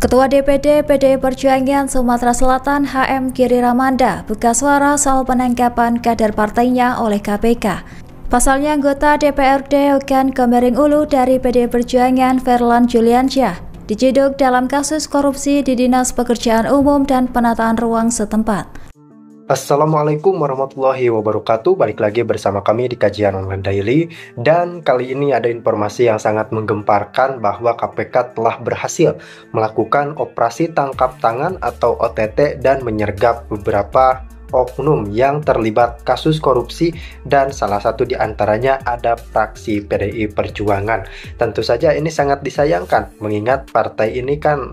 Ketua DPD PDI Perjuangan Sumatera Selatan HM Kiri Ramanda buka suara soal penangkapan kader partainya oleh KPK. Pasalnya anggota DPRD Ogan Komering Ulu dari PDI Perjuangan Verlan Juliansyah diciduk dalam kasus korupsi di Dinas Pekerjaan Umum dan Penataan Ruang setempat. Assalamualaikum warahmatullahi wabarakatuh. Balik lagi bersama kami di Kajian Online Daily. Dan kali ini ada informasi yang sangat menggemparkan bahwa KPK telah berhasil melakukan operasi tangkap tangan atau OTT dan menyergap beberapa oknum yang terlibat kasus korupsi, dan salah satu diantaranya ada fraksi PDI Perjuangan. Tentu saja ini sangat disayangkan mengingat partai ini kan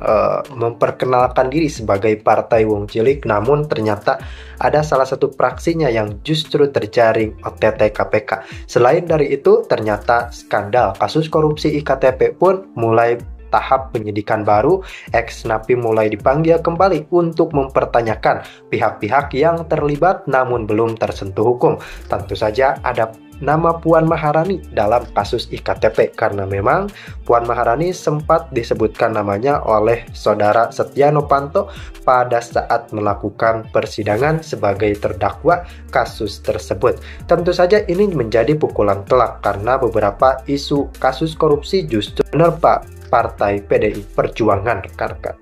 memperkenalkan diri sebagai partai wong cilik, namun ternyata ada salah satu fraksinya yang justru terjaring OTT KPK. Selain dari itu, ternyata skandal kasus korupsi IKTP pun mulai tahap penyidikan baru. Ex-napi mulai dipanggil kembali untuk mempertanyakan pihak-pihak yang terlibat namun belum tersentuh hukum. Tentu saja ada nama Puan Maharani dalam kasus IKTP, karena memang Puan Maharani sempat disebutkan namanya oleh saudara Setia Novanto pada saat melakukan persidangan sebagai terdakwa kasus tersebut. Tentu saja ini menjadi pukulan telak karena beberapa isu kasus korupsi justru menerpa Partai PDI Perjuangan, rekan-rekan.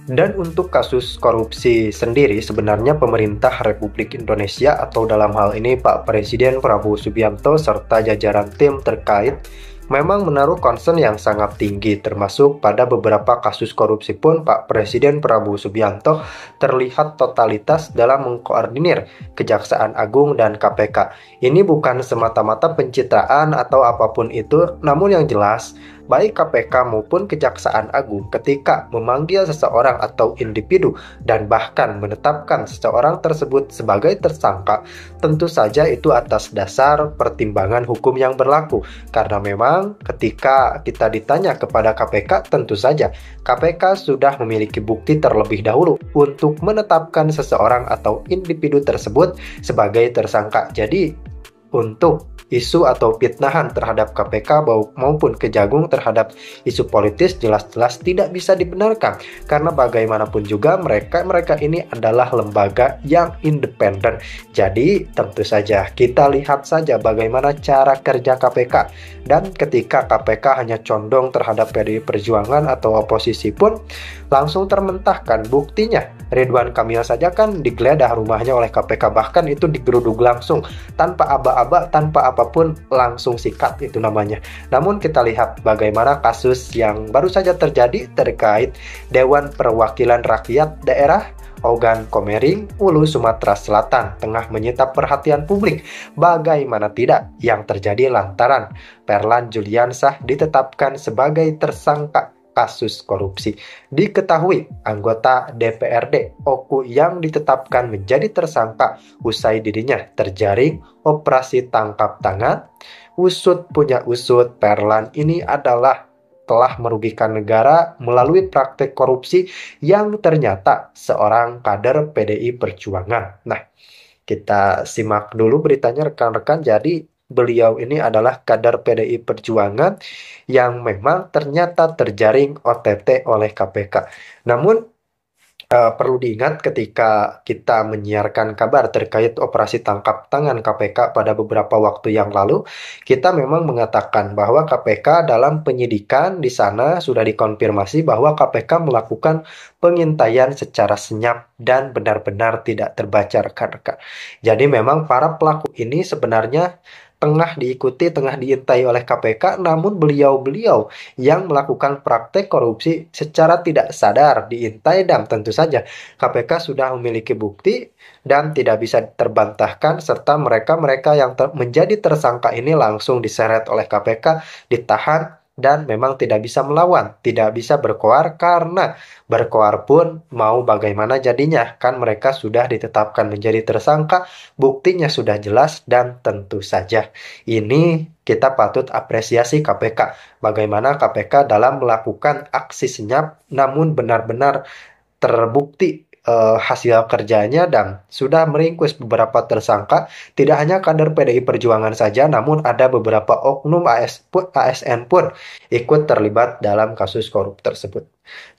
Dan untuk kasus korupsi sendiri, sebenarnya pemerintah Republik Indonesia atau dalam hal ini Pak Presiden Prabowo Subianto serta jajaran tim terkait memang menaruh concern yang sangat tinggi, termasuk pada beberapa kasus korupsi pun Pak Presiden Prabowo Subianto terlihat totalitas dalam mengkoordinir Kejaksaan Agung dan KPK. Ini bukan semata-mata pencitraan atau apapun itu, namun yang jelas baik KPK maupun Kejaksaan Agung ketika memanggil seseorang atau individu dan bahkan menetapkan seseorang tersebut sebagai tersangka, tentu saja itu atas dasar pertimbangan hukum yang berlaku. Karena memang ketika kita ditanya kepada KPK, tentu saja KPK sudah memiliki bukti terlebih dahulu untuk menetapkan seseorang atau individu tersebut sebagai tersangka. Jadi untuk isu atau fitnahan terhadap KPK maupun Kejagung terhadap isu politis jelas-jelas tidak bisa dibenarkan, karena bagaimanapun juga mereka ini adalah lembaga yang independen. Jadi tentu saja kita lihat saja bagaimana cara kerja KPK, dan ketika KPK hanya condong terhadap PDI Perjuangan atau oposisi pun langsung termentahkan. Buktinya Ridwan Kamil saja kan digeledah rumahnya oleh KPK, bahkan itu digeruduk langsung tanpa aba-aba, tanpa apapun, langsung sikat itu namanya. Namun kita lihat bagaimana kasus yang baru saja terjadi terkait Dewan Perwakilan Rakyat Daerah Ogan Komering Ulu Sumatera Selatan tengah menyita perhatian publik. Bagaimana tidak, yang terjadi lantaran Verlan Juliansyah ditetapkan sebagai tersangka kasus korupsi. Diketahui anggota DPRD Oku yang ditetapkan menjadi tersangka usai dirinya terjaring operasi tangkap tangan. Usut punya usut, Verlan ini adalah telah merugikan negara melalui praktek korupsi yang ternyata seorang kader PDI Perjuangan. Nah, kita simak dulu beritanya, rekan-rekan. Jadi beliau ini adalah kader PDI Perjuangan yang memang ternyata terjaring OTT oleh KPK. Namun perlu diingat ketika kita menyiarkan kabar terkait operasi tangkap tangan KPK pada beberapa waktu yang lalu, kita memang mengatakan bahwa KPK dalam penyidikan di sana sudah dikonfirmasi bahwa KPK melakukan pengintaian secara senyap dan benar-benar tidak terbaca, rekan-rekan. Jadi memang para pelaku ini sebenarnya tengah diintai oleh KPK, namun beliau-beliau yang melakukan praktek korupsi secara tidak sadar diintai, dan tentu saja KPK sudah memiliki bukti dan tidak bisa terbantahkan, serta mereka-mereka yang menjadi tersangka ini langsung diseret oleh KPK, ditahan, dan memang tidak bisa melawan, tidak bisa berkoar, karena berkoar pun mau bagaimana jadinya, kan mereka sudah ditetapkan menjadi tersangka, buktinya sudah jelas, dan tentu saja ini kita patut apresiasi KPK, bagaimana KPK dalam melakukan aksi senyap namun benar-benar terbukti hasil kerjanya dan sudah meringkus beberapa tersangka, tidak hanya kader PDI Perjuangan saja, namun ada beberapa oknum ASN pun ikut terlibat dalam kasus korup tersebut.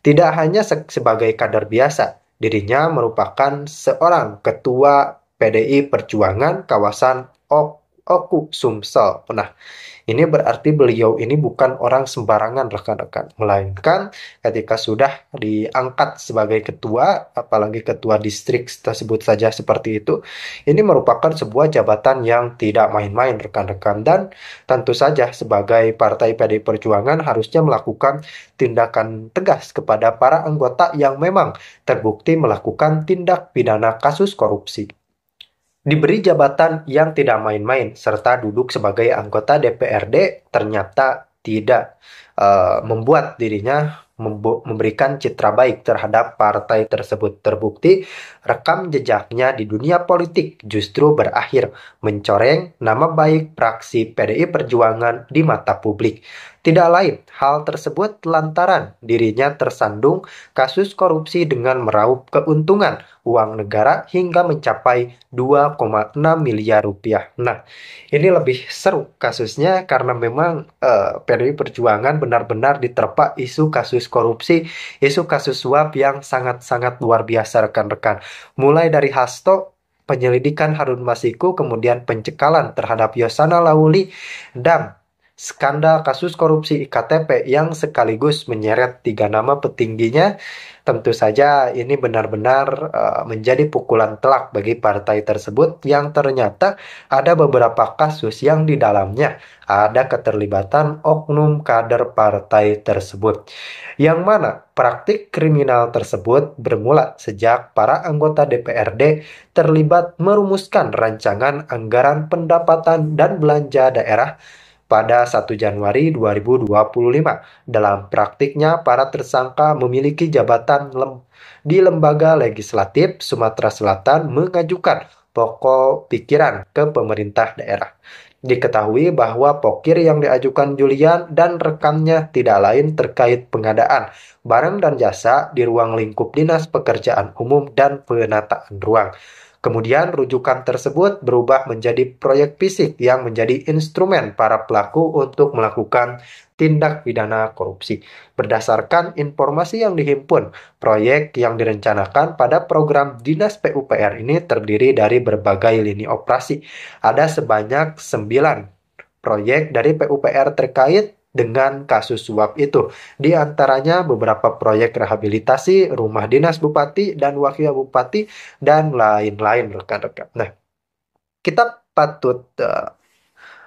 Tidak hanya sebagai kader biasa, dirinya merupakan seorang ketua PDI Perjuangan kawasan Oku Sumsel. Nah, ini berarti beliau ini bukan orang sembarangan rekan-rekan, melainkan ketika sudah diangkat sebagai ketua, apalagi ketua distrik tersebut saja seperti itu, ini merupakan sebuah jabatan yang tidak main-main rekan-rekan, dan tentu saja sebagai partai PDI Perjuangan harusnya melakukan tindakan tegas kepada para anggota yang memang terbukti melakukan tindak pidana kasus korupsi. Diberi jabatan yang tidak main-main serta duduk sebagai anggota DPRD ternyata tidak membuat dirinya memberikan citra baik terhadap partai tersebut. Terbukti rekam jejaknya di dunia politik justru berakhir mencoreng nama baik fraksi PDI Perjuangan di mata publik. Tidak lain hal tersebut lantaran dirinya tersandung kasus korupsi dengan meraup keuntungan uang negara hingga mencapai 2,6 miliar rupiah. Nah, ini lebih seru kasusnya karena memang PDI Perjuangan benar-benar diterpa isu kasus korupsi, isu kasus suap yang sangat-sangat luar biasa rekan-rekan. Mulai dari Hasto, penyelidikan Harun Masiku, kemudian pencekalan terhadap Yosana Lawli, dan skandal kasus korupsi IKTP yang sekaligus menyeret 3 nama petingginya. Tentu saja ini benar-benar menjadi pukulan telak bagi partai tersebut yang ternyata ada beberapa kasus yang di dalamnya ada keterlibatan oknum kader partai tersebut. Yang mana praktik kriminal tersebut bermula sejak para anggota DPRD terlibat merumuskan rancangan anggaran pendapatan dan belanja daerah pada 1 Januari 2025. Dalam praktiknya, para tersangka memiliki jabatan di lembaga legislatif Sumatera Selatan mengajukan pokok pikiran ke pemerintah daerah. Diketahui bahwa pokir yang diajukan Julian dan rekannya tidak lain terkait pengadaan barang dan jasa di ruang lingkup Dinas Pekerjaan Umum dan Penataan Ruang. Kemudian rujukan tersebut berubah menjadi proyek fisik yang menjadi instrumen para pelaku untuk melakukan tindak pidana korupsi. Berdasarkan informasi yang dihimpun, proyek yang direncanakan pada program Dinas PUPR ini terdiri dari berbagai lini operasi. Ada sebanyak 9 proyek dari PUPR terkait dengan kasus suap itu. Di antaranya beberapa proyek rehabilitasi rumah dinas bupati dan wakil bupati dan lain-lain rekan-rekan. Nah, kita patut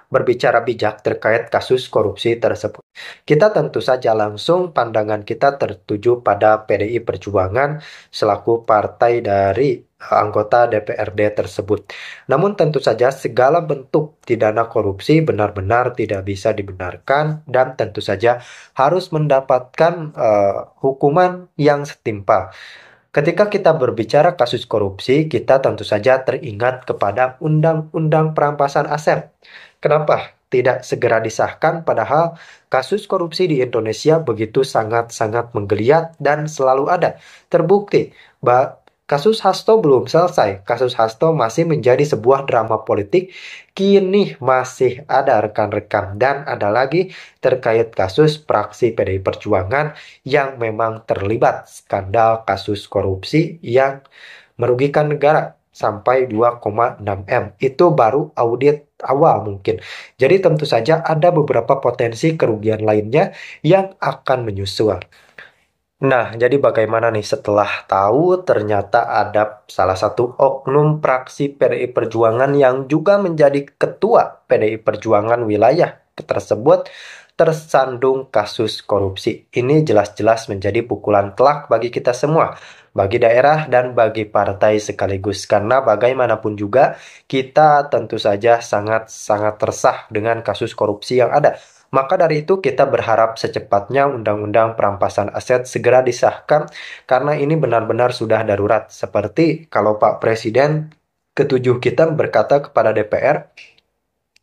berbicara bijak terkait kasus korupsi tersebut. Kita tentu saja langsung pandangan kita tertuju pada PDI Perjuangan selaku partai dari anggota DPRD tersebut. Namun tentu saja segala bentuk pidana korupsi benar-benar tidak bisa dibenarkan dan tentu saja harus mendapatkan hukuman yang setimpal. Ketika kita berbicara kasus korupsi, kita tentu saja teringat kepada Undang-Undang Perampasan Aset. Kenapa tidak segera disahkan padahal kasus korupsi di Indonesia begitu sangat-sangat menggeliat dan selalu ada. Terbukti bahwa kasus Hasto belum selesai. Kasus Hasto masih menjadi sebuah drama politik. Kini masih ada rekan-rekan. Dan ada lagi terkait kasus fraksi PDI Perjuangan yang memang terlibat skandal kasus korupsi yang merugikan negara sampai 2,6 M. Itu baru audit awal mungkin. Jadi tentu saja ada beberapa potensi kerugian lainnya yang akan menyusul. Nah, jadi bagaimana nih setelah tahu ternyata ada salah satu oknum fraksi PDI Perjuangan yang juga menjadi ketua PDI Perjuangan wilayah tersebut tersandung kasus korupsi. Ini jelas-jelas menjadi pukulan telak bagi kita semua, bagi daerah dan bagi partai sekaligus. Karena bagaimanapun juga kita tentu saja sangat-sangat resah dengan kasus korupsi yang ada. Maka dari itu kita berharap secepatnya Undang-Undang Perampasan Aset segera disahkan karena ini benar-benar sudah darurat. Seperti kalau Pak Presiden ke-7 kita berkata kepada DPR,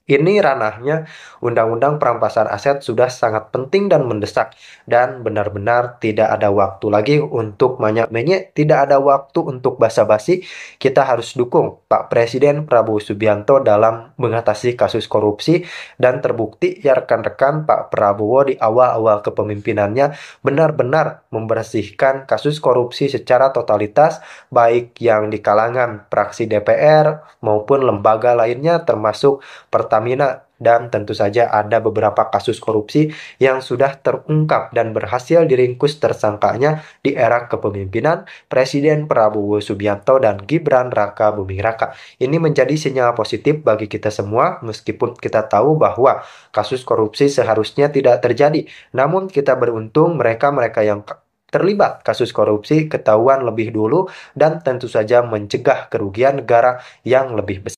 Ini ranahnya Undang-Undang Perampasan Aset sudah sangat penting dan mendesak, dan benar-benar tidak ada waktu lagi untuk banyak-banyak, tidak ada waktu untuk basa-basi. Kita harus dukung Pak Presiden Prabowo Subianto dalam mengatasi kasus korupsi, dan terbukti ya rekan-rekan, Pak Prabowo di awal-awal kepemimpinannya benar-benar membersihkan kasus korupsi secara totalitas, baik yang di kalangan fraksi DPR maupun lembaga lainnya termasuk Pertamina, dan tentu saja ada beberapa kasus korupsi yang sudah terungkap dan berhasil diringkus tersangkanya di era kepemimpinan Presiden Prabowo Subianto dan Gibran Raka Buming Raka. Ini menjadi sinyal positif bagi kita semua, meskipun kita tahu bahwa kasus korupsi seharusnya tidak terjadi. Namun kita beruntung mereka-mereka yang terlibat kasus korupsi ketahuan lebih dulu, dan tentu saja mencegah kerugian negara yang lebih besar.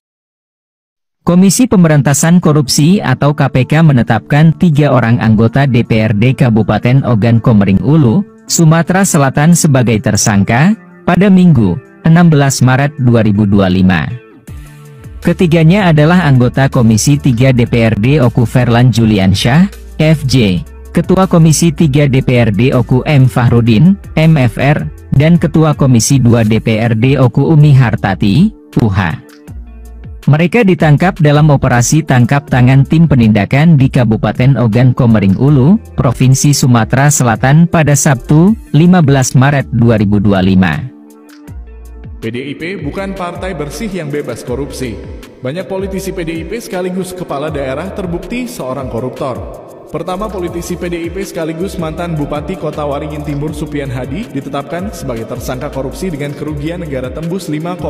Komisi Pemberantasan Korupsi atau KPK menetapkan 3 orang anggota DPRD Kabupaten Ogan Komering Ulu, Sumatera Selatan sebagai tersangka pada Minggu, 16 Maret 2025. Ketiganya adalah anggota Komisi 3 DPRD Oku Ferlan Juliansyah, FJ, Ketua Komisi 3 DPRD Oku M. Fahrudin, MFR, dan Ketua Komisi 2 DPRD Oku Umi Hartati, UH. Mereka ditangkap dalam operasi tangkap tangan tim penindakan di Kabupaten Ogan Komering Ulu, Provinsi Sumatera Selatan pada Sabtu, 15 Maret 2025. PDIP bukan partai bersih yang bebas korupsi. Banyak politisi PDIP sekaligus kepala daerah terbukti seorang koruptor. Pertama, politisi PDIP sekaligus mantan Bupati Kota Waringin Timur Supian Hadi ditetapkan sebagai tersangka korupsi dengan kerugian negara tembus 5,8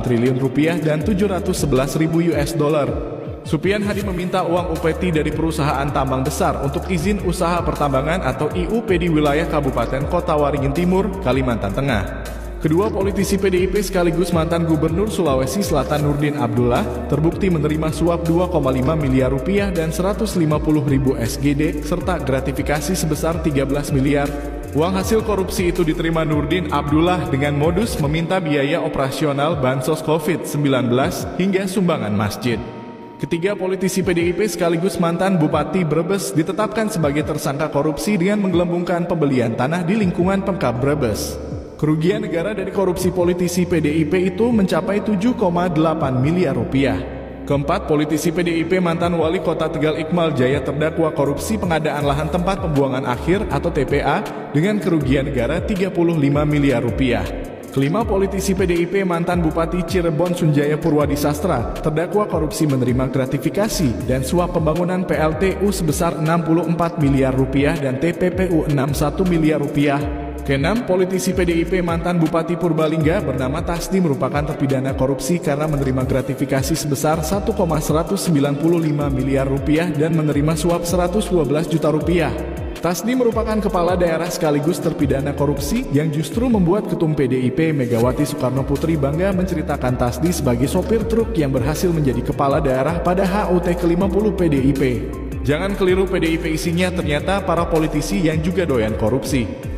triliun rupiah dan 711.000 US dollar. Supian Hadi meminta uang upeti dari perusahaan tambang besar untuk izin usaha pertambangan atau IUP di wilayah Kabupaten Kota Waringin Timur, Kalimantan Tengah. Kedua politisi PDIP sekaligus mantan Gubernur Sulawesi Selatan Nurdin Abdullah terbukti menerima suap 2,5 miliar rupiah dan 150.000 SGD serta gratifikasi sebesar 13 miliar. Uang hasil korupsi itu diterima Nurdin Abdullah dengan modus meminta biaya operasional Bansos COVID-19 hingga sumbangan masjid. Ketiga politisi PDIP sekaligus mantan Bupati Brebes ditetapkan sebagai tersangka korupsi dengan menggelembungkan pembelian tanah di lingkungan Pemkab Brebes. Kerugian negara dari korupsi politisi PDIP itu mencapai 7,8 miliar rupiah. Keempat, politisi PDIP mantan Wali Kota Tegal Iqmal Jaya terdakwa korupsi pengadaan lahan tempat pembuangan akhir atau TPA dengan kerugian negara 35 miliar rupiah. Kelima, politisi PDIP mantan Bupati Cirebon Sunjaya Purwadi Sastra terdakwa korupsi menerima gratifikasi dan suap pembangunan PLTU sebesar 64 miliar rupiah dan TPPU 61 miliar rupiah. Keenam, politisi PDIP mantan Bupati Purbalingga bernama Tasdi merupakan terpidana korupsi karena menerima gratifikasi sebesar 1,195 miliar rupiah dan menerima suap 112 juta rupiah. Tasdi merupakan kepala daerah sekaligus terpidana korupsi yang justru membuat Ketum PDIP Megawati Soekarno Putri bangga menceritakan Tasdi sebagai sopir truk yang berhasil menjadi kepala daerah pada HUT ke-50 PDIP. Jangan keliru, PDIP isinya ternyata para politisi yang juga doyan korupsi.